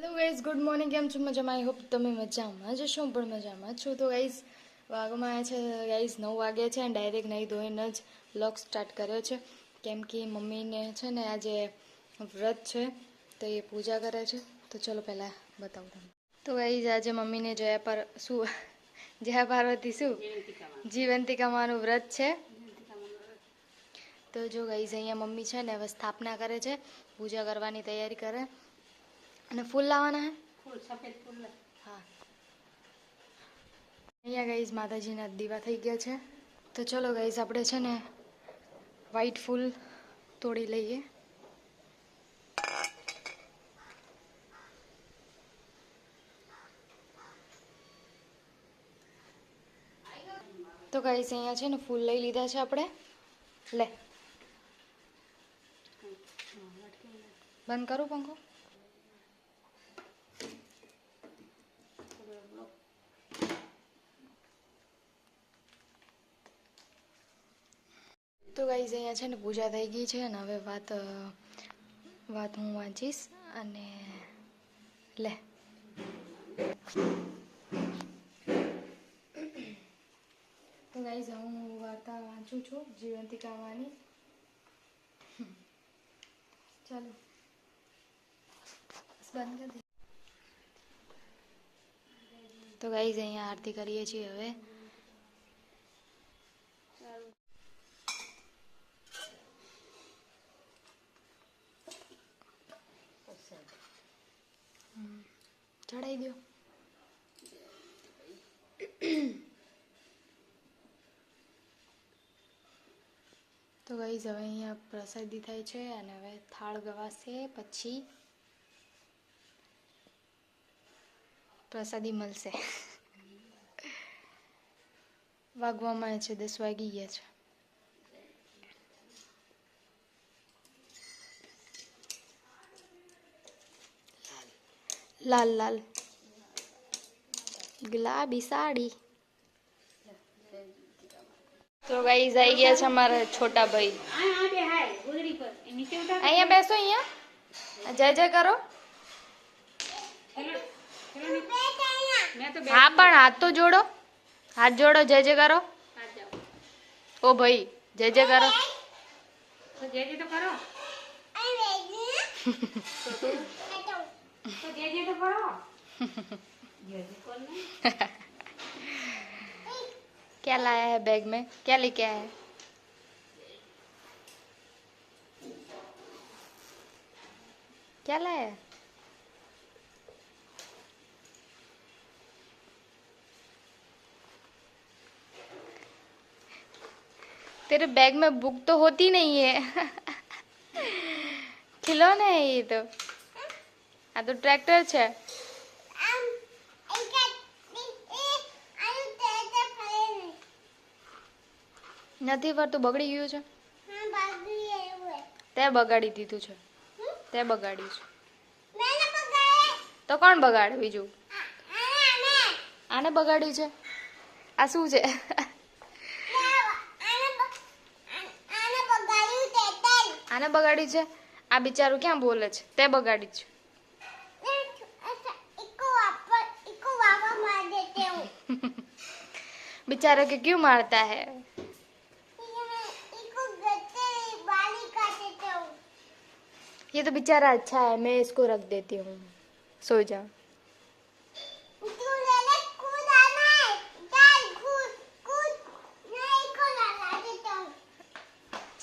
Hello guys, good morning. કેમ છો? મજામાં? આઈ હોપ તમે મજામાં જ હશો. હું પણ મજામાં છું. તો ગાઈઝ વાગમાં આવ્યા છે ગાઈઝ 9 વાગે છે અને ડાયરેક્ટ નહીં ધોઈને જ વ્લોગ સ્ટાર્ટ કર્યો છે. કેમ કે મમ્મીને છે ને આજે વ્રત છે તો એ પૂજા કરે છે. તો ચલો પહેલાં બતાવું તમને. તો ગાઈઝ આજે મમ્મીને જયા પાર્વતી જીવંતિકામાનું વ્રત છે. તો જો ગાઈઝ અહીંયા મમ્મી છે ને હવે સ્થાપના કરે છે, પૂજા કરવાની તૈયારી કરે. અને ફૂલ લાવવાના હે, ફૂલ સફેદ ફૂલ. હા, અહીંયા ગાઈઝ માતાજીના દીવા થઈ ગયા છે. તો ચલો ગાઈઝ આપણે છે ને વ્હાઈટ ફૂલ તોડી લઈએ. તો ગાઈઝ અહીંયા છે ને ફૂલ લઈ લીધા છે આપણે. લે, બંધ કરું પંખો. તો ગાઈઝ અહીંયા છે ને પૂજા થઈ ગઈ છે અને હવે વાત હું વાંચીશ. અને લે, તો ગાઈઝ હું વાર્તા વાંચું છું જીવંતિકામાની. ચાલો બંધ કરી દે. તો ગાઈઝ અહીંયા આરતી કરીએ છીએ હવે. ચડાવી દો. તો ગાઈઝ હવે અહીંયા પ્રસાદી થાય છે અને હવે થાળ ગવાશે, પછી પ્રસાદી મળશે. વાગવામાં છે 10 વાગી ગયા છે. લાલ લાલ ગુલાબી સાડી. તો ગાઈઝ આવી ગયા છે અમારા છોટા ભાઈ. અહીંયા બેસો, અહીંયા જય જય કરો. હા પણ હાથ તો જોડો, હાથ જોડો, જય જય કરો. ઓ ભાઈ જય જય કરો. જય જય તો કરો. क्या लाया है बैग में? क्या लेके आया है? क्या लाया है? तेरे बैग में बुक तो होती नहीं है. खिलौना है ये तो. આ તો ટ્રેક્ટર છે. નથી ફરતું, બગડી ગયું છે. તે બગાડી દીધું છે. તે બગાડ્યું છે તો કોણ બગાડે બીજું? આને બગાડ્યું છે. આ શું છે? આને બગાડ્યું છે. આ બિચારું ક્યાં બોલે છે? તે બગાડી છે. बेचारा के क्यों मारता है? ये तो बेचारा अच्छा है, मैं इसको रख देती हूँ. सो जा.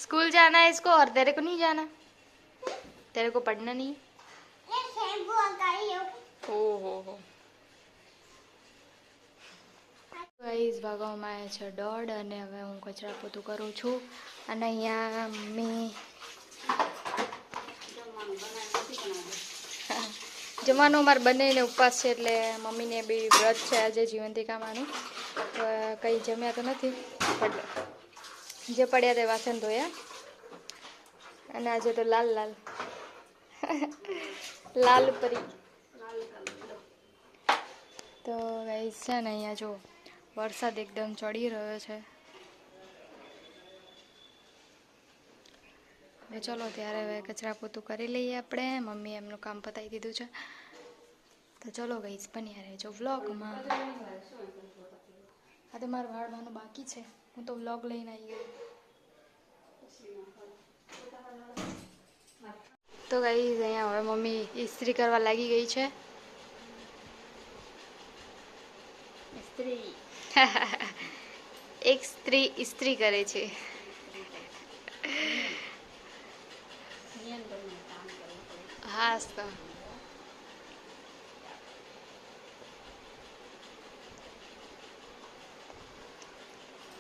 स्कूल जाना है इसको और तेरे को नहीं जाना. तेरे को पढ़ना नहीं. ओहो. ગાઈઝ વાગવામાં આવ્યા છે 1:30 અને હવે હું કચરા પોતું કરું છું. અને અહીંયા મમ્મી જમવાનું અમારે બંનેને ઉપવાસ છે એટલે મમ્મીને બી વ્રત છે આજે જીવંતિકામાનું. કંઈ જમ્યા તો નથી, પણ જે પડ્યા તે વાસણ ધોયા. અને આજે તો લાલ લાલ લાલ પરી. તો ગાઈઝ છે ને અહીંયા જો વરસાદ એકદમ ચડી રહ્યો છે. ચલો ત્યારે હવે કચરા પોતું કરી લઈએ આપણે. મમ્મી એમનું કામ પતાવી દીધું છે. તો ચલો ગઈશ બન્યા રહેજો વ્લોગમાં. હા તો મારે વાળવાનું બાકી છે, હું તો વ્લોગ લઈને આવી ગઈ. તો ગઈશ અહીંયા હવે મમ્મી ઇસ્ત્રી કરવા લાગી ગઈ છે. એક સ્ત્રી ઇસ્ત્રી કરે છે. હા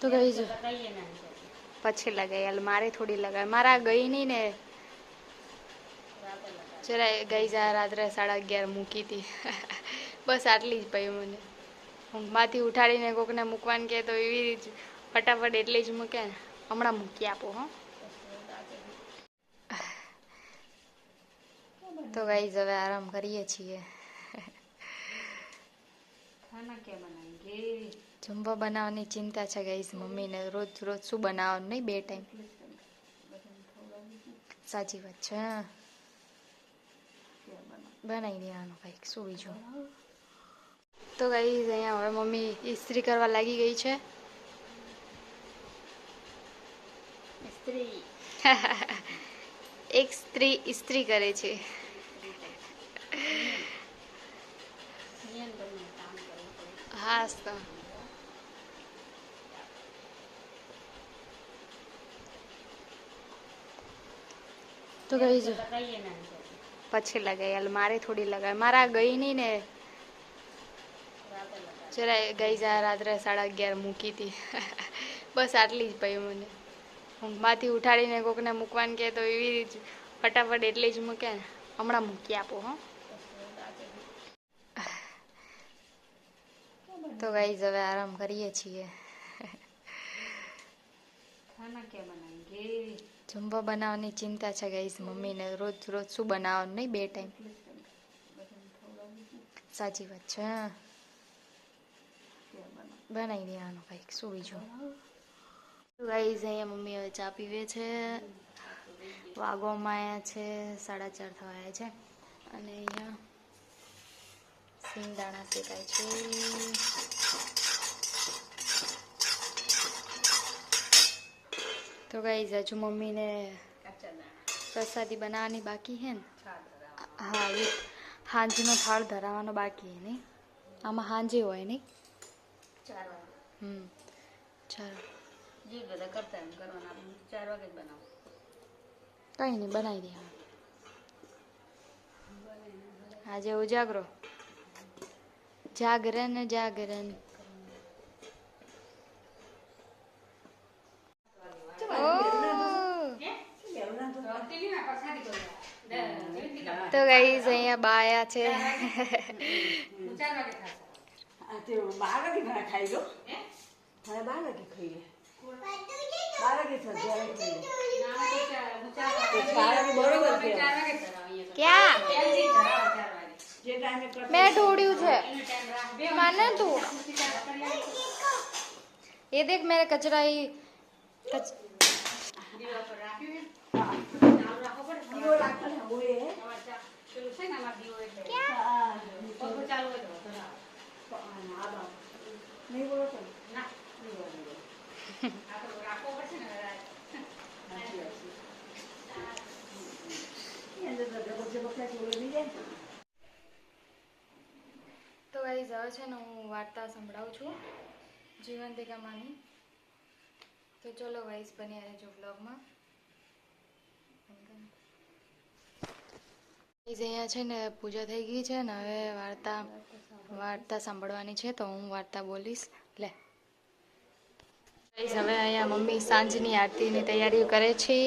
તો ગઈ જો પછી લગાવી, હાલ મારે થોડી લગાવે, મારા ગઈ નહીં ને જરા ગઈ જા રાત્રે 11:30 મૂકી હતી. બસ આટલી જ પઈ મને ઊંઘમાંથી ઉઠાડીને કોકને મૂકવાનું કહે તો એવી જ ફટાફટ એટલી જ મૂકે ને. હમણાં મૂકી આપો હો. તો ગાઈઝ હવે આરામ કરીએ છીએ. જમવા બનાવવાની ચિંતા છે ગાઈઝ મમ્મીને. રોજ રોજ શું બનાવવાનું, નહીં 2 ટાઈમ. સાચી વાત છે. બનાવી દેવાનું કંઈક, શું બીજું. તો ગાઈઝ અહીંયા હવે મમ્મી ઇસ્ત્રી કરવા લાગી ગઈ છે. એક સ્ત્રી ઇસ્ત્રી કરે છે. હા તો ગઈ જો પછી લગાવી, હાલ મારે થોડી લગાવે, મારા ગઈ નહીં ને જરા ગઈ જા રાત્રે 11:30 મૂકી હતી. બસ આટલી જ પઈ મને ઊંઘમાંથી ઉઠાડીને કોકને મૂકવાનું કહે તો એવી જ ફટાફટ એટલી જ મૂકે ને. હમણાં મૂકી આપો હો. તો ગાઈઝ હવે આરામ કરીએ છીએ. જમવા બનાવવાની ચિંતા છે ગાઈઝ મમ્મીને. રોજ રોજ શું બનાવવાનું, નહીં 2 ટાઈમ. સાચી વાત છે. બનાવી દેવાનું કંઈક, શું બીજું. ગાઈઝ અહીંયા મમ્મી હવે ચા પીવે છે. વાગવામાં આવ્યા છે 4:30 થવાયા છે. અને અહીંયા સિંગદાણા શેકાય છે. તો ગાઈઝ હજુ મમ્મીને પ્રસાદી બનાવવાની બાકી છે ને. હા હાંજનો થાળ ધરાવવાનો બાકી હે નહીં. આમાં હાંજે હોય નહીં. 4 વાગે કંઈ નહીં બનાવી દે. આજે ઉજાગરો, જાગરણ જાગરણ. તો ગાઈઝ અહીંયા બાયા છે. ક્યાં મેં ઢોળ્યું છે માને તું. એ દેખ મેરે કચરા તો ગાઈઝ હવે છે ને હું વાર્તા સંભળાવું છું જીવંતિકામાંની. તો ચલો ગાઈઝ બન્યા રહેજો વ્લોગમાં. અહીંયા છે ને પૂજા થઈ ગઈ છે ને હવે વાર્તા સાંભળવાની છે. તો હું વાર્તા બોલીશ. લે ગાઈઝ હવે અહીંયા મમ્મી સાંજની આરતીની તૈયારીઓ કરે છે.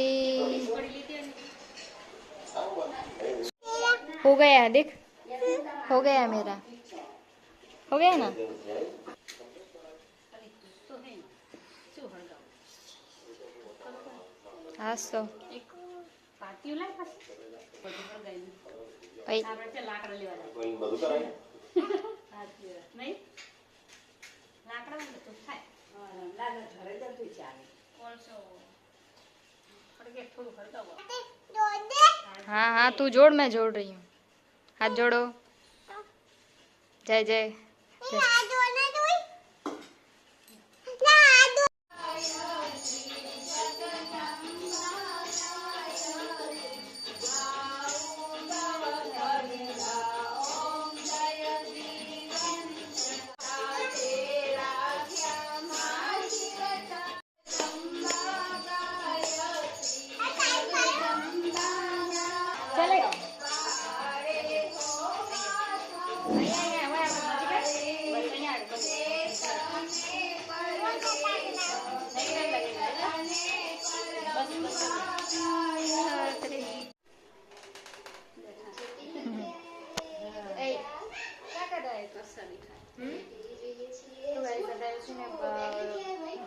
हो गया देख, हो गया मेरा, हो गया ना. हाँ तो हाँ हाँ तू जोड़, मैं जोड़ रही हूँ. हाथ जोड़ो. જય જય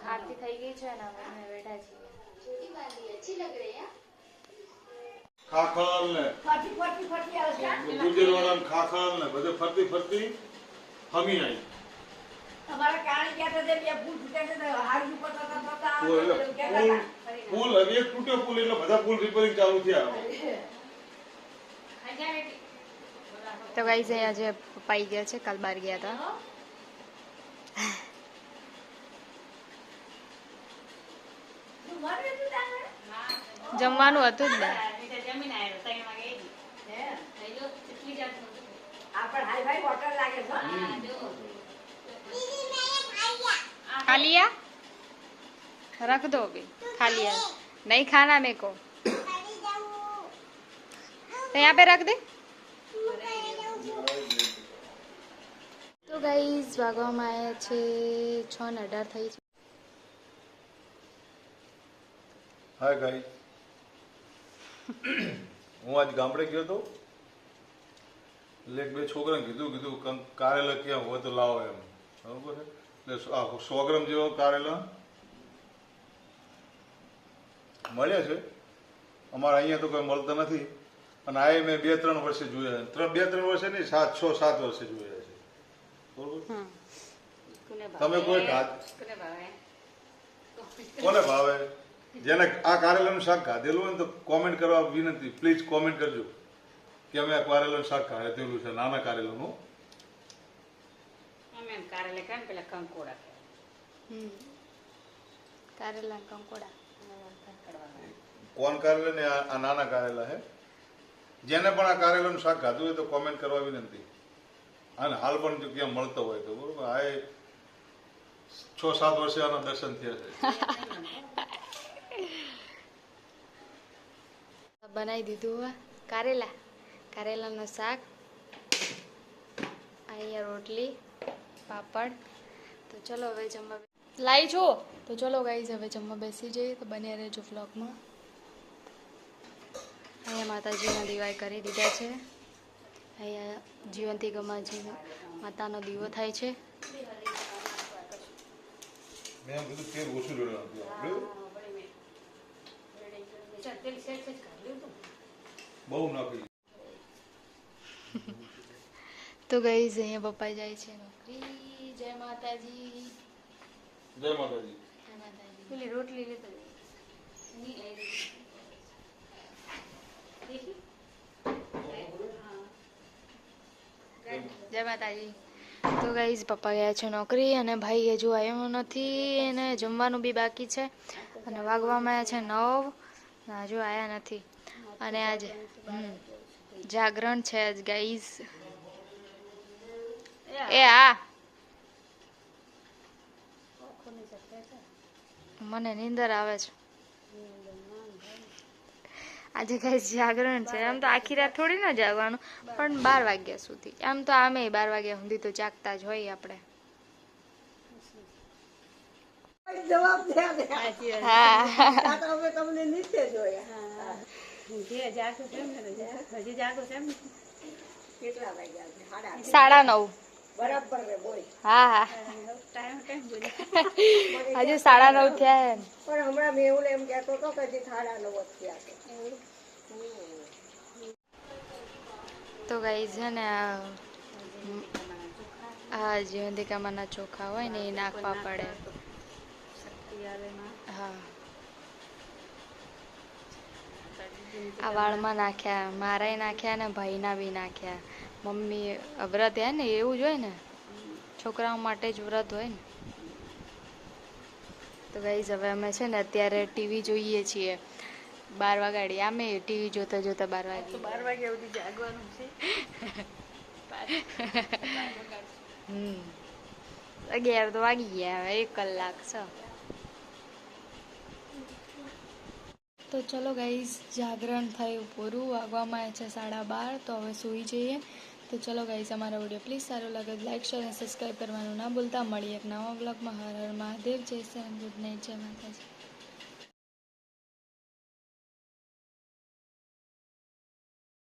આરતી થઈ ગઈ છે ને અમે બેઠા છીએ ખાખર ને ગુજરવાળા ખાખર ને બધે ફરતી ફરતી હમી આવી પુલ હવે એક તૂટ્યો પુલ એટલે બધા પુલ રિપેરિંગ ચાલુ થયા તો ગાઈઝ આજે પપ્પા ગયા છે કાલ બહાર ગયા હતા જમવાનું હતું જ ને खा लिया रख दो अभी खा लिया नहीं खाना मेरे को तो यहाँ पे रख दे તો ગાઈઝ વાગવામાં આવ્યા છે 6:18 થઈ છે હાય ગાઈસ હું આજ ગામડે ગયો હતો એટલે એક બે છોકરાને કીધું કારેલા ક્યાં હોય તો લાવો એમ બરોબર છે એટલે 100 ગ્રામ જેવો કારેલા મળ્યા છે અમારે અહીંયા તો કોઈ મળતા નથી અને આ મેં 2-3 વર્ષે જોયા 2-3 વર્ષે નહીં 6-7 વર્ષે જોયા છે બરોબર તમે કોઈ કોને ભાવે જેને આ કારેલાનું શાક ખાધેલું હોય ને તો કોમેન્ટ કરવા વિનંતી પ્લીઝ કોમેન્ટ કરજો કે અમે આ કારેલાનું શાક ખાધેલું છે નાના કારેલાનું કારેલા કંકોડા કોણ કારેલા ને આ નાના કારેલા હે જેને પણ આ કારેલાનું શાક ખાધું હોય તો કોમેન્ટ કરવા વિનંતી અને હાલ પણ જો ક્યાં મળતો હોય તો બરોબર આ 6-7 વર્ષે આના દર્શન થયા છે બનાવી દીધું કારેલાનું શાક અહીંયા રોટલી પાપડ તો ચલો હવે જમવા લાવી છો તો ચલો ગાઈઝ હવે જમવા બેસી જઈએ તો બન્યા રહેજો વ્લોગમાં અહીંયા માતાજીના દીવા કરી દીધા છે અહીંયા જીવંતી ગમાજી માતાનો દીવો થાય છે મેં કીધું તેલ ઓછું રેડવાનું બહુ નાખી તો ગાઈઝ અહીંયા પપ્પા જાય છે નોકરી જય માતાજી જય માતાજી પેલી રોટલી લેતો જય માતાજી તો ગાઈઝ પપ્પા ગયા છે નોકરી અને ભાઈ હજુ આવ્યો નથી એને જમવાનું બી બાકી છે અને વાગવામાં આવ્યા છે 9 હજુ આવ્યા નથી અને આજે જાગરણ છે આજ ગાઈઝ એ હા મને નીંદર આવે છે આજે કઈ જાગરણ છે આમ તો આખી રાત થોડી ના જાગવાનું પણ 12 વાગ્યા સુધી આમ તો આમે 12 વાગ્યા સુધી તો જાગતા જ હોય આપણે સાડા 9 બરાબર હા હા હજુ 9:30 થયા પણ હમણાં મેં એમ કહેતો હતો કે 9:30 થયા તો ગાઈઝ છે ને આ જીવંતિકામાંના ચોખા હોય ને એ નાખવા પડે હા આ વાળમાં નાખ્યા મારાય નાખ્યા ને ભાઈના બી નાખ્યા મમ્મી વ્રત હે ને એવું જ હોય ને, છોકરાઓ માટે જ વ્રત હોય ને. તો ગાઈઝ હવે અમે છે ને અત્યારે ટીવી જોઈએ છીએ 12 વાગાડી. આમે ટીવી જોતા જોતા 12 વાગી. 12 વાગ્યા સુધી જાગવાનું છે. 11 તો વાગી ગયા, હવે 1 કલાક છે. તો ચલો ગાઈઝ, જાગરણ થયું પૂરું, વાગવામાં છે 12:30. તો હવે સૂઈ જઈએ. તો ચલો ગાઈઝ, અમારો વિડીયો પ્લીઝ સારો લાગે લાઈક શેર અને સબસ્ક્રાઈબ કરવાનું ના ભૂલતા. મળીએ એક નવા બ્લોગમાં. હર હર મહાદેવ. જય શ્રી રામ. Good night. જય માતાજી.